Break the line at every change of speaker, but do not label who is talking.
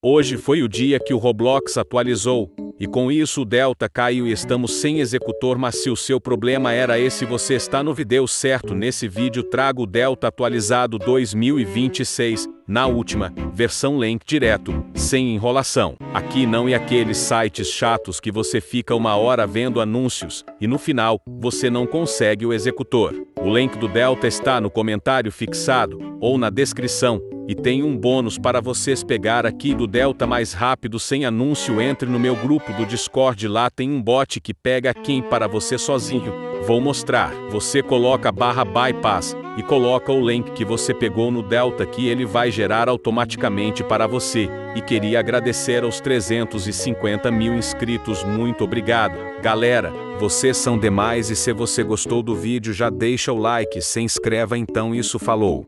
Hoje foi o dia que o Roblox atualizou, e com isso o Delta caiu e estamos sem executor, mas se o seu problema era esse, você está no vídeo certo. Nesse vídeo trago o Delta atualizado 2026, na última versão link direto, sem enrolação. Aqui não é aqueles sites chatos que você fica uma hora vendo anúncios, e no final, você não consegue o executor. O link do Delta está no comentário fixado, ou na descrição. E tem um bônus para vocês pegar aqui do Delta mais rápido sem anúncio. Entre no meu grupo do Discord, lá tem um bot que pega quem para você sozinho. Vou mostrar. Você coloca /bypass e coloca o link que você pegou no Delta, que ele vai gerar automaticamente para você. E queria agradecer aos 350 mil inscritos. Muito obrigado, galera. Vocês são demais, e se você gostou do vídeo já deixa o like, se inscreva então. Isso, falou.